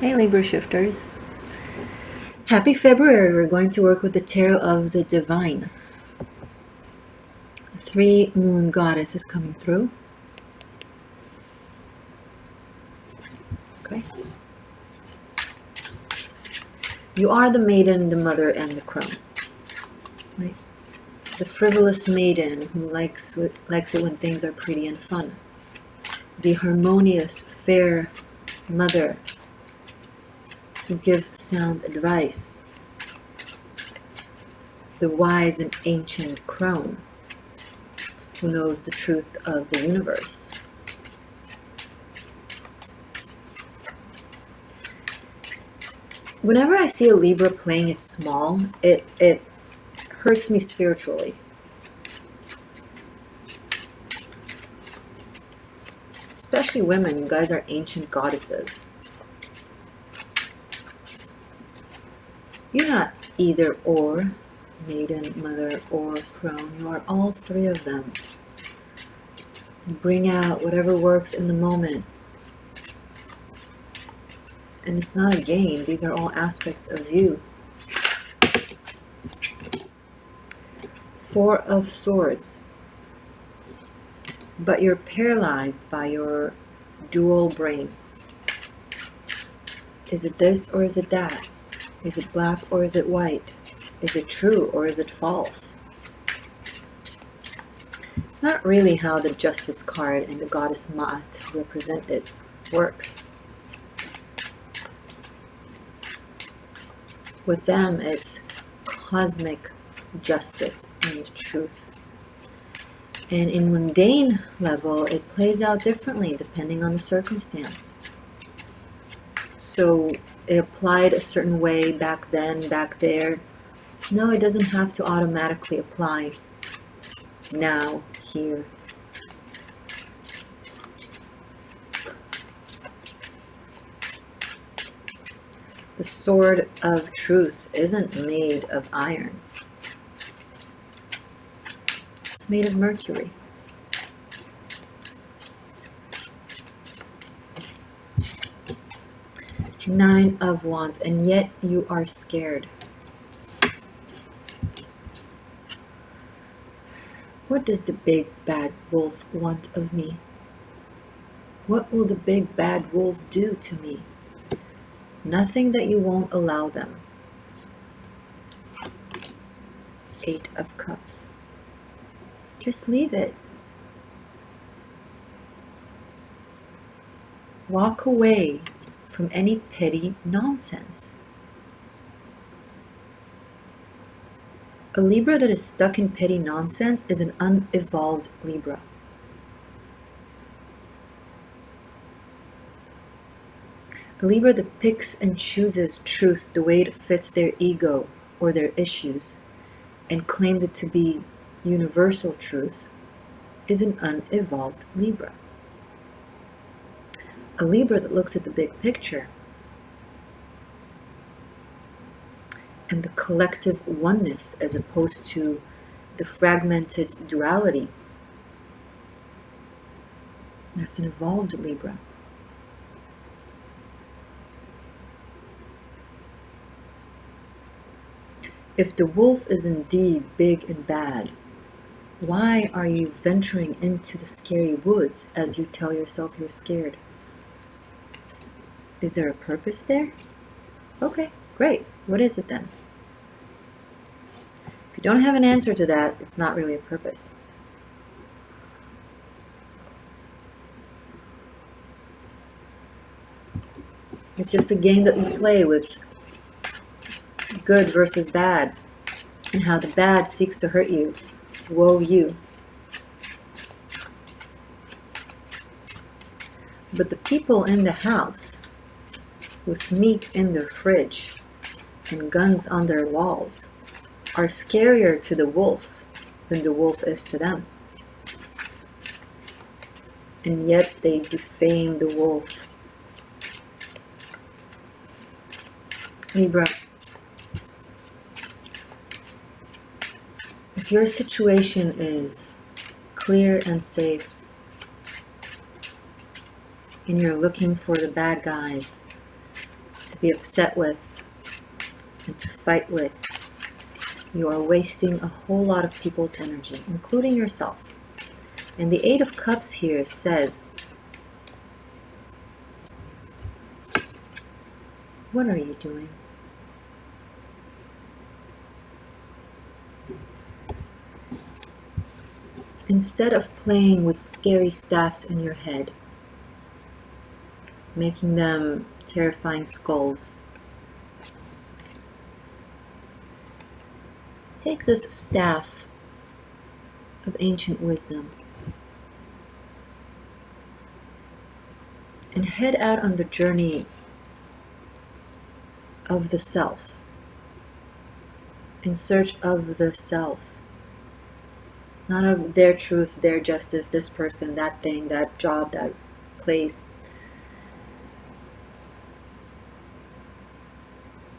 Hey Libra shifters. Happy February. We're going to work with the Tarot of the Divine. 3 Moon Goddess is coming through. Okay. You are the maiden, the mother, and the crone. Right? The frivolous maiden who likes it when things are pretty and fun. The harmonious, fair mother who gives sound advice. The wise and ancient crone who knows the truth of the universe. Whenever I see a Libra playing it small, it hurts me spiritually. Especially women, you guys are ancient goddesses. You're not either or, maiden, mother, or crone. You are all 3 of them. Bring out whatever works in the moment. And it's not a game. These are all aspects of you. 4 of Swords. But you're paralyzed by your dual brain. Is it this or is it that? Is it black or is it white? Is it true or is it false? It's not really how the Justice card and the Goddess Ma'at represented works. With them, it's cosmic justice and truth. And in mundane level, it plays out differently depending on the circumstance. So it applied a certain way back then, back there. No, it doesn't have to automatically apply now, here. The sword of truth isn't made of iron. It's made of mercury. Nine of Wands, and yet you are scared. What does the big bad wolf want of me? What will the big bad wolf do to me? Nothing that you won't allow them. 8 of Cups. Just leave it. Walk away from any petty nonsense. A Libra that is stuck in petty nonsense is an unevolved Libra. A Libra that picks and chooses truth the way it fits their ego or their issues and claims it to be universal truth is an unevolved Libra. A Libra that looks at the big picture and the collective oneness as opposed to the fragmented duality. That's an evolved Libra. If the wolf is indeed big and bad, why are you venturing into the scary woods as you tell yourself you're scared? Is there a purpose there? Okay, great. What is it then? If you don't have an answer to that, it's not really a purpose. It's just a game that we play with good versus bad, and how the bad seeks to hurt you. Woe you. But the people in the house, with meat in their fridge and guns on their walls, are scarier to the wolf than the wolf is to them. And yet they defame the wolf. Libra, if your situation is clear and safe, and you're looking for the bad guys, be upset with, and to fight with. You are wasting a whole lot of people's energy, including yourself. And the Eight of Cups here says, what are you doing? Instead of playing with scary staffs in your head, making them terrifying skulls, take this staff of ancient wisdom and head out on the journey of the self, in search of the self. Not of their truth, their justice, this person, that thing, that job, that place.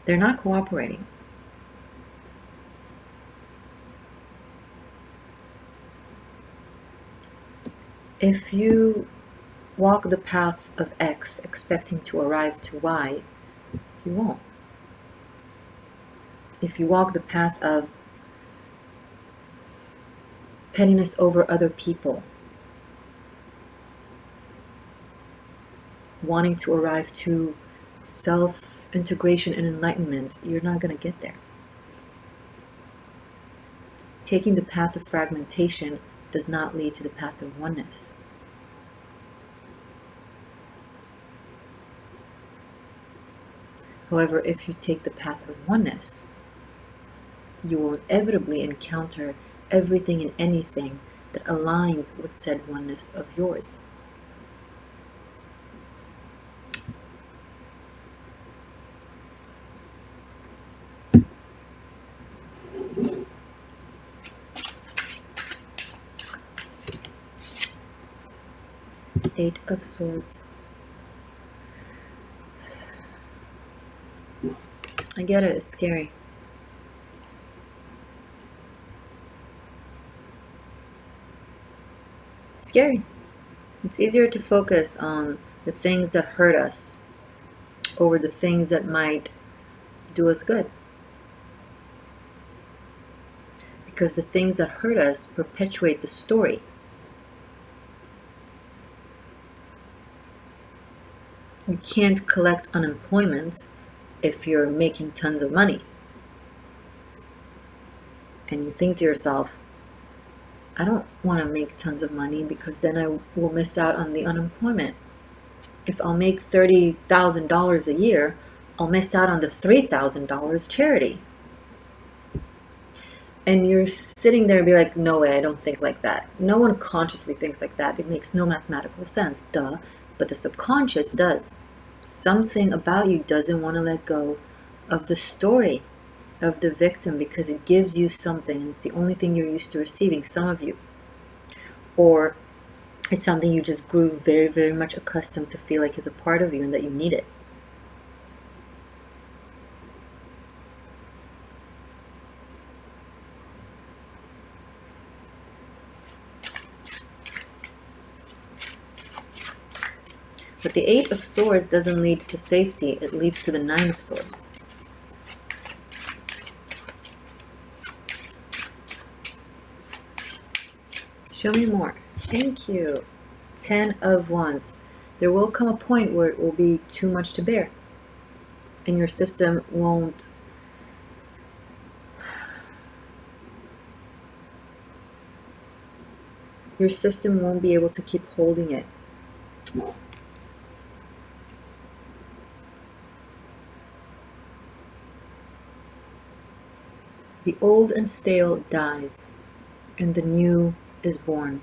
They're not cooperating. If you walk the path of X expecting to arrive to Y, you won't. If you walk the path of pettiness over other people, wanting to arrive to self-integration and enlightenment, you're not going to get there. Taking the path of fragmentation does not lead to the path of oneness. However, if you take the path of oneness, you will inevitably encounter everything and anything that aligns with said oneness of yours. Eight of Swords. I get it, it's scary. Scary. It's easier to focus on the things that hurt us over the things that might do us good. Because the things that hurt us perpetuate the story. You can't collect unemployment if you're making tons of money. And you think to yourself, I don't want to make tons of money because then I will miss out on the unemployment. If I'll make $30,000 a year, I'll miss out on the $3,000 charity. And you're sitting there and be like, no way, I don't think like that. No one consciously thinks like that. It makes no mathematical sense, duh. But the subconscious does. Something about you doesn't want to let go of the story of the victim because it gives you something and it's the only thing you're used to receiving, some of you. Or it's something you just grew very, very much accustomed to feel like is a part of you and that you need it. But the Eight of Swords doesn't lead to safety, it leads to the Nine of Swords. Show me more. Thank you. 10 of Wands. There will come a point where it will be too much to bear. And your system won't... Your system won't be able to keep holding it. The old and stale dies, and the new is born.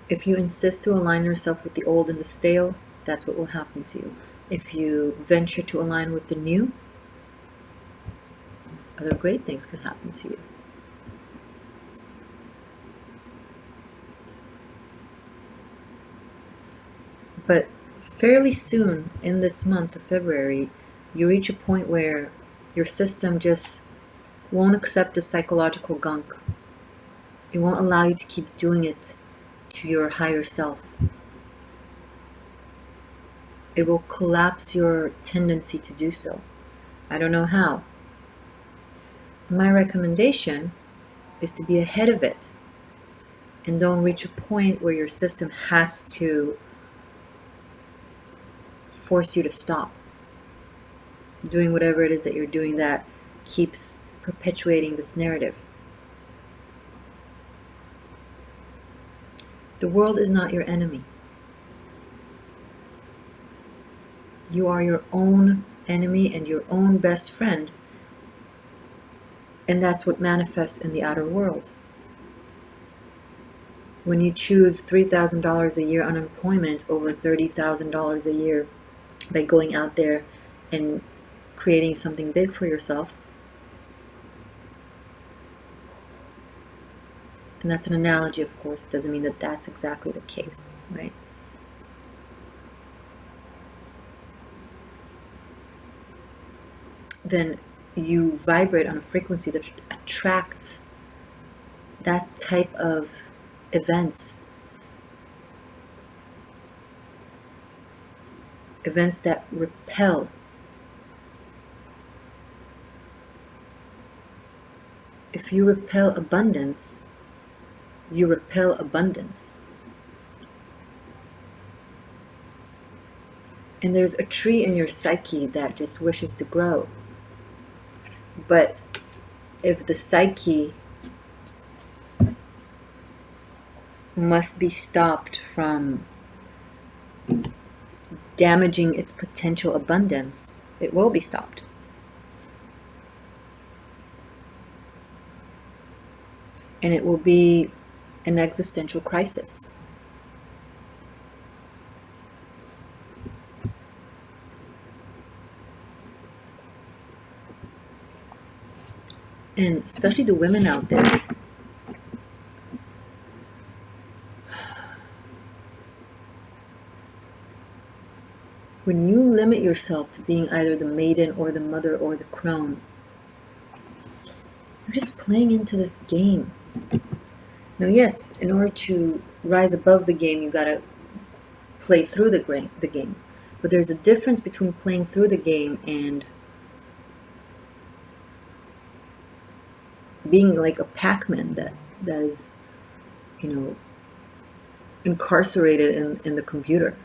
If you insist to align yourself with the old and the stale, that's what will happen to you. If you venture to align with the new, other great things can happen to you. But fairly soon in this month of February, you reach a point where your system just won't accept the psychological gunk. It won't allow you to keep doing it to your higher self. it will collapse your tendency to do so. I don't know how. My recommendation is to be ahead of it and don't reach a point where your system has to force you to stop doing whatever it is that you're doing that keeps perpetuating this narrative. The world is not your enemy. You are your own enemy and your own best friend, and that's what manifests in the outer world. When you choose $3,000 a year unemployment over $30,000 a year by going out there and creating something big for yourself, and that's an analogy, of course, it doesn't mean that that's exactly the case, right? Then you vibrate on a frequency that attracts that type of events that repel. If you repel abundance, you repel abundance. And there's a tree in your psyche that just wishes to grow. But if the psyche must be stopped from damaging its potential abundance, it will be stopped. And it will be an existential crisis. And especially the women out there, when you limit yourself to being either the maiden or the mother or the crone, you're just playing into this game. Now, yes, in order to rise above the game, you gotta play through the game. But there's a difference between playing through the game and being like a Pac-Man that is, incarcerated in the computer.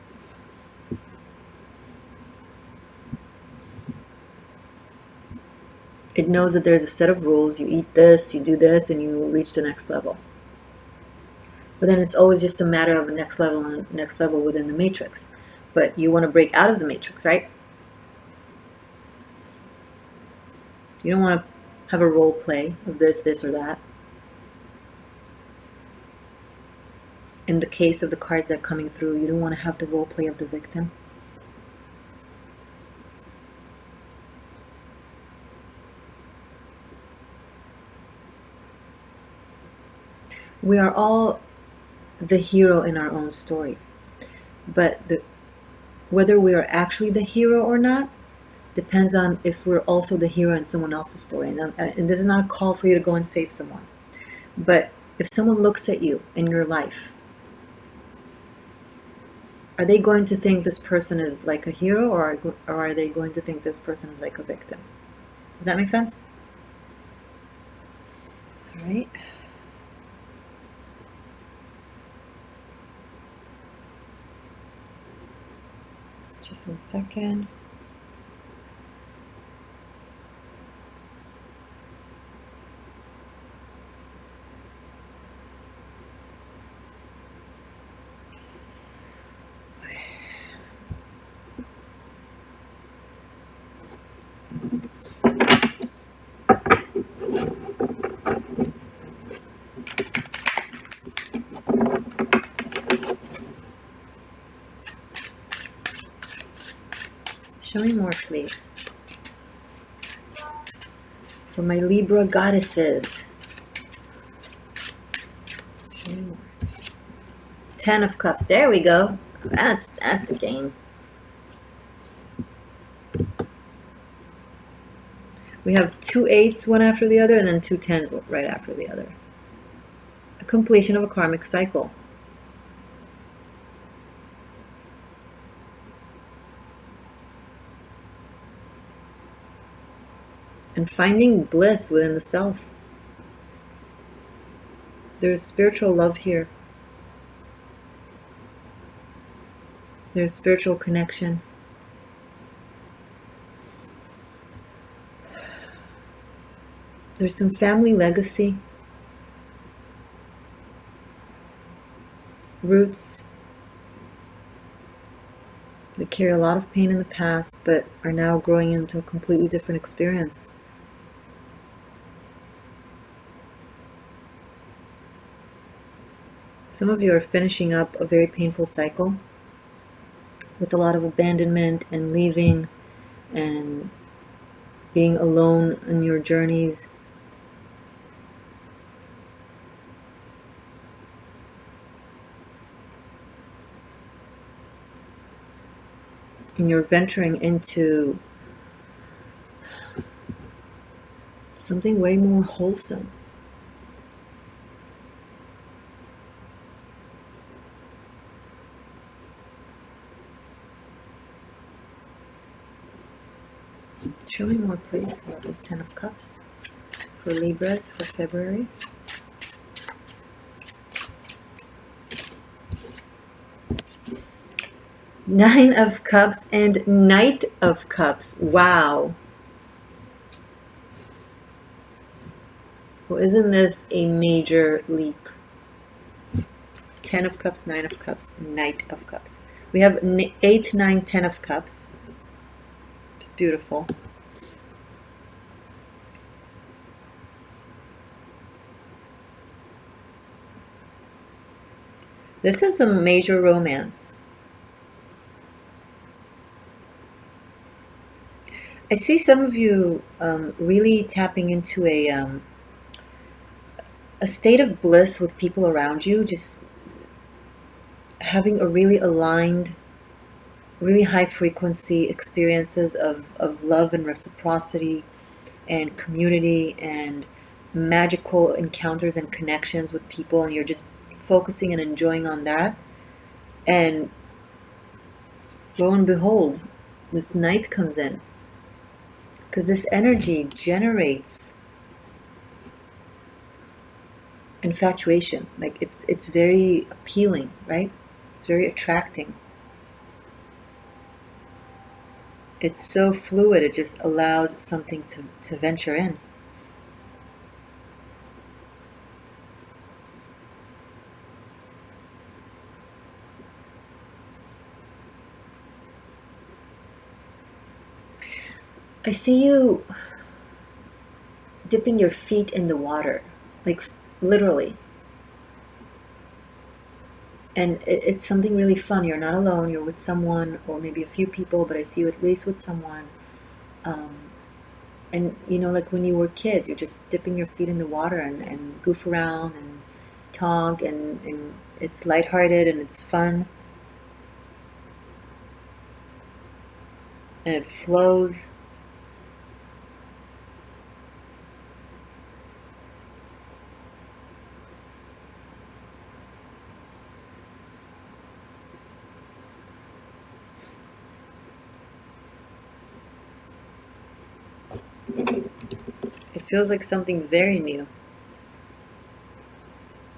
It knows that there's a set of rules. You eat this, you do this, and you reach the next level. But then it's always just a matter of next level and next level within the matrix. But you want to break out of the matrix, right? You don't want to have a role play of this, or that. In the case of the cards that are coming through, you don't want to have the role play of the victim. We are all the hero in our own story. But whether we are actually the hero or not depends on if we're also the hero in someone else's story. And this is not a call for you to go and save someone. But if someone looks at you in your life, are they going to think this person is like a hero, or are they going to think this person is like a victim? Does that make sense? That's all right. Just 1 second. Show me more, please. For my Libra goddesses. Show me more. 10 of Cups. There we go. That's the game. We have 2 8s, one after the other, and then 2 10s right after the other. A completion of a karmic cycle. and finding bliss within the self. There's spiritual love here. There's spiritual connection. There's some family legacy, roots that carry a lot of pain in the past, but are now growing into a completely different experience. Some of you are finishing up a very painful cycle with a lot of abandonment and leaving and being alone in your journeys. And you're venturing into something way more wholesome. Show me more, please, about this 10 of Cups for Libras for February. Nine of Cups and Knight of Cups. Wow. Well, isn't this a major leap? 10 of Cups, 9 of Cups, Knight of Cups. We have 8, 9, 10 of Cups. It's beautiful. This is a major romance. I see some of you really tapping into a state of bliss with people around you, just having a really aligned, really high frequency experiences of love and reciprocity and community and magical encounters and connections with people, and you're just focusing and enjoying on that. And lo and behold, this Knight comes in, because this energy generates infatuation. Like it's very appealing, right? It's very attracting. It's so fluid, it just allows something to venture in. I see you dipping your feet in the water, like literally. And it's something really fun. You're not alone, you're with someone, or maybe a few people, but I see you at least with someone. And you know, like when you were kids, you're just dipping your feet in the water and goof around and talk, and it's lighthearted and it's fun. And it flows. It feels like something very new.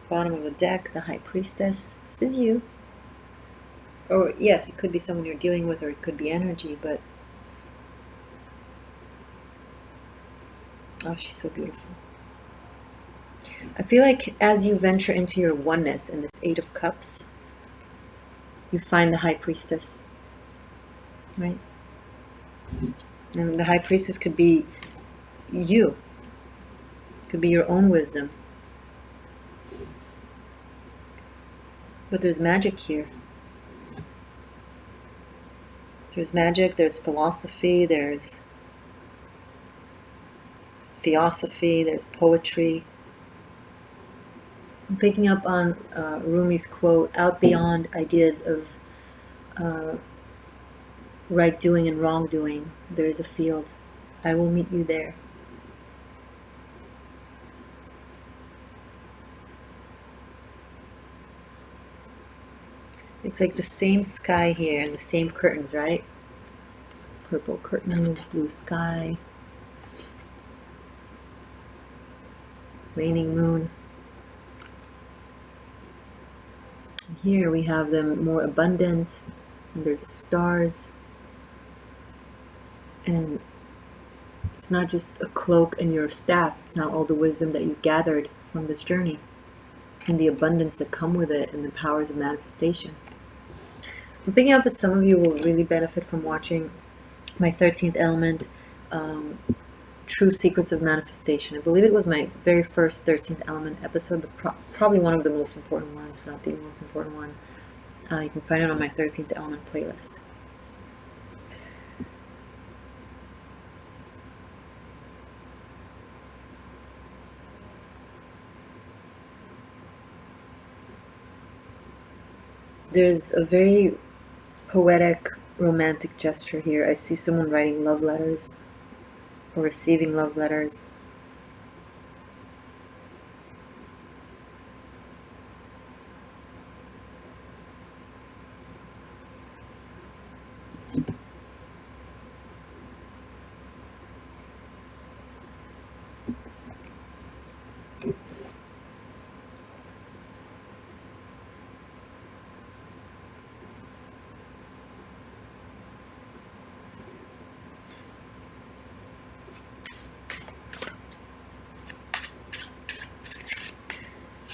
Bottom of the deck, the High Priestess. This is you. Or yes, it could be someone you're dealing with, or it could be energy, but oh, she's so beautiful. I feel like as you venture into your oneness in this 8 of Cups, you find the High Priestess, right? And the High Priestess could be you. Could be your own wisdom. But there's magic here. There's magic, there's philosophy, there's theosophy, there's poetry. I'm picking up on Rumi's quote, out beyond ideas of right doing and wrong doing, there is a field. I will meet you there. It's like the same sky here and the same curtains, right? Purple curtains, blue sky. waning moon. Here we have them more abundant, and there's the stars. And it's not just a cloak and your staff, it's now all the wisdom that you've gathered from this journey, and the abundance that come with it, and the powers of manifestation. I'm picking up that some of you will really benefit from watching my 13th element, True Secrets of Manifestation. I believe it was my very first 13th element episode, but probably one of the most important ones, if not the most important one. You can find it on my 13th element playlist. There's a very poetic, romantic gesture here. I see someone writing love letters or receiving love letters.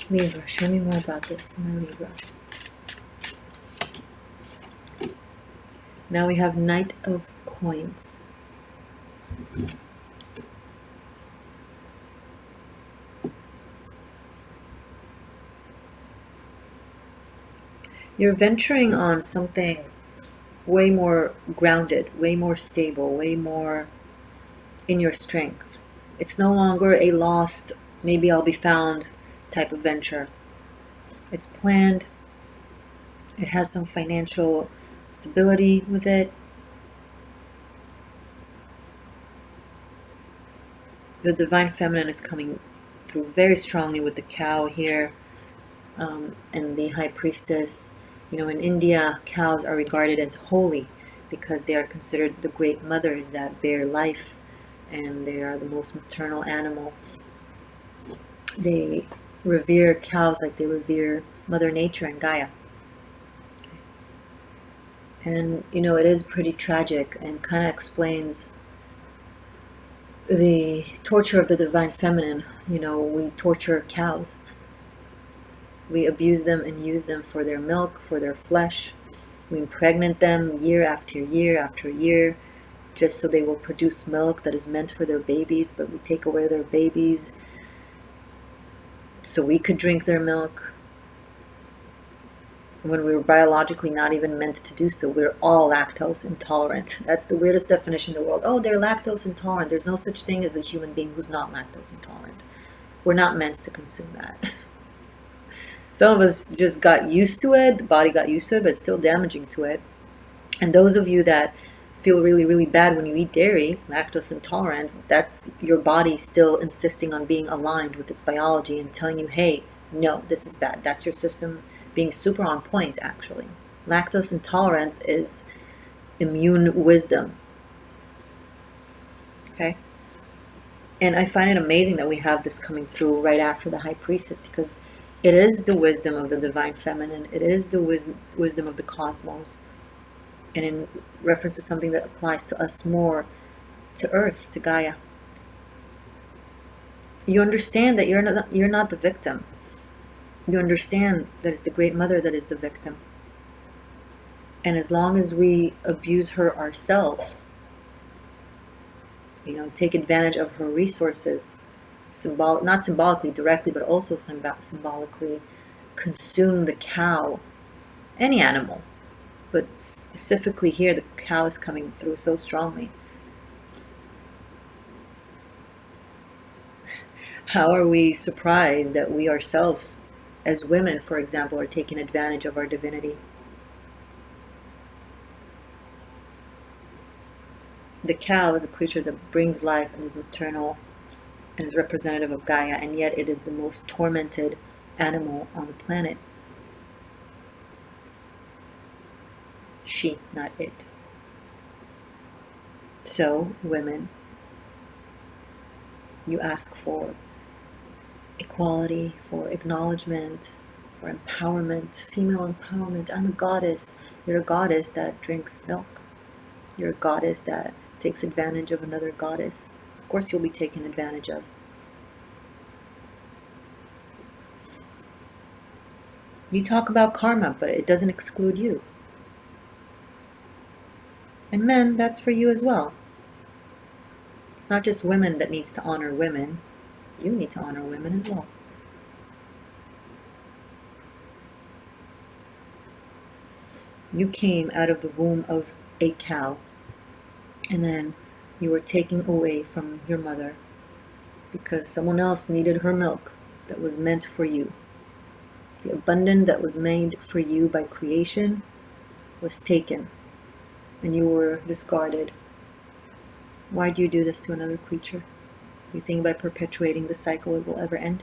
Libra, show me more about this, my Libra. Now we have Knight of Coins. You're venturing on something way more grounded, way more stable, way more in your strength. It's no longer a lost, maybe I'll be found type of venture. It's planned. It has some financial stability with it. The divine feminine is coming through very strongly with the cow here, and the high priestess. You know, in India, cows are regarded as holy because they are considered the great mothers that bear life, and they are the most maternal animal. They revere cows like they revere Mother Nature and Gaia. And, you know, it is pretty tragic and kind of explains the torture of the divine feminine. You know, we torture cows. We abuse them and use them for their milk, for their flesh. We impregnate them year after year after year, just so they will produce milk that is meant for their babies, but we take away their babies so we could drink their milk when we were biologically not even meant to do so. We're all lactose intolerant. That's the weirdest definition in the world. Oh, they're lactose intolerant. There's no such thing as a human being who's not lactose intolerant. We're not meant to consume that. Some of us just got used to it, the body got used to it, but it's still damaging to it. And those of you that feel really, really bad when you eat dairy, lactose intolerant, that's your body still insisting on being aligned with its biology and telling you, hey, no, this is bad. That's your system being super on point, actually. Lactose intolerance is immune wisdom. Okay? And I find it amazing that we have this coming through right after the high priestess, because it is the wisdom of the divine feminine. It is the wisdom of the cosmos. And in reference to something that applies to us more, to Earth, to Gaia. You understand that you're not the victim. You understand that it's the Great Mother that is the victim. And as long as we abuse her ourselves, you know, take advantage of her resources, not symbolically directly, but also symbolically consume the cow, any animal, but specifically here the cow is coming through so strongly. How are we surprised that we ourselves, as women, for example, are taking advantage of our divinity? The cow is a creature that brings life and is maternal and is representative of Gaia, and yet it is the most tormented animal on the planet. She, not it. So, women, you ask for equality, for acknowledgement, for empowerment, female empowerment. I'm a goddess. You're a goddess that drinks milk. You're a goddess that takes advantage of another goddess. Of course you'll be taken advantage of. You talk about karma, but it doesn't exclude you. And men, that's for you as well. It's not just women that needs to honor women. You need to honor women as well. You came out of the womb of a cow, and then you were taken away from your mother because someone else needed her milk that was meant for you. The abundance that was made for you by creation was taken, and you were discarded. Why do you do this to another creature? You think by perpetuating the cycle it will ever end?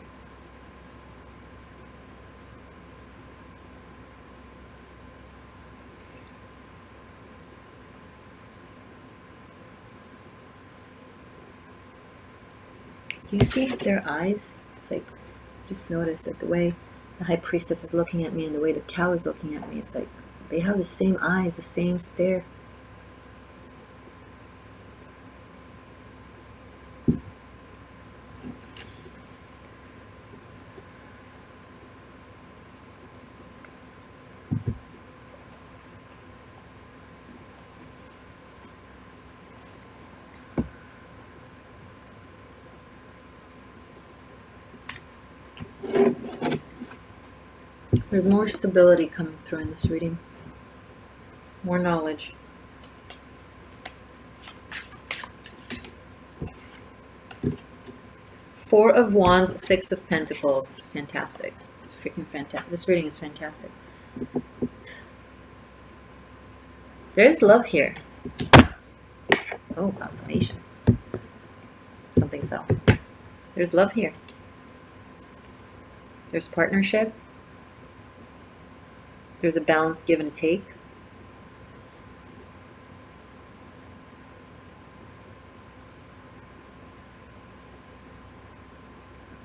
Do you see their eyes? It's like, just notice that the way the high priestess is looking at me and the way the cow is looking at me, it's like they have the same eyes, the same stare. There's more stability coming through in this reading. More knowledge. Four of Wands, Six of Pentacles. Fantastic. It's freaking fantastic. This reading is fantastic. There's love here. Oh, confirmation. Something fell. There's love here. There's partnership. There's a balanced give and take.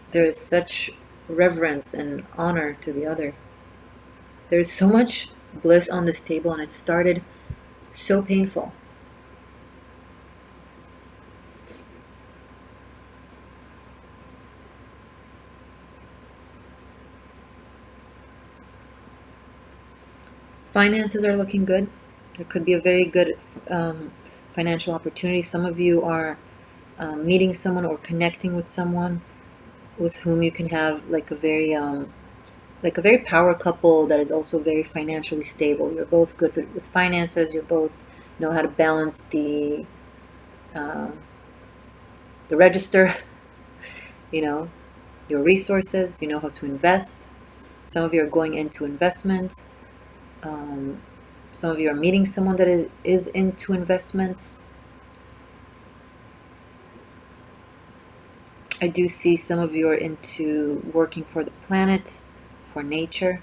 There is such reverence and honor to the other. There is so much bliss on this table, and it started so painful. Finances are looking good. There could be a very good financial opportunity. Some of you are meeting someone or connecting with someone with whom you can have like a very power couple that is also very financially stable. You're both good with finances. You both know how to balance the register. You know, your resources. You know how to invest. Some of you are going into investment. Some of you are meeting someone that is into investments. I do see some of you are into working for the planet, for nature.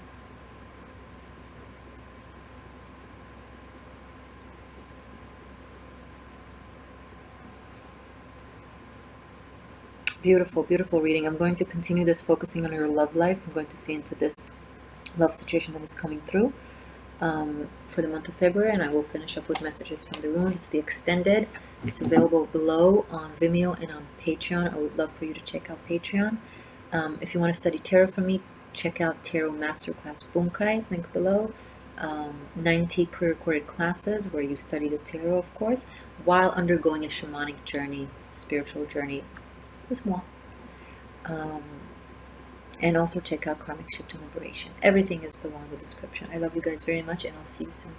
Beautiful, beautiful reading. I'm going to continue this focusing on your love life. I'm going to see into this love situation that is coming through for the month of February, and I will finish up with messages from the runes. It's the extended. It's available below on Vimeo and on Patreon. I would love for you to check out Patreon. If you want to study tarot from me, check out Tarot Masterclass Bunkai, link below. 90 pre-recorded classes where you study the tarot, of course, while undergoing a shamanic journey, spiritual journey with moi. And also check out Karmic Shift and Liberation. Everything is below in the description. I love you guys very much, and I'll see you soon.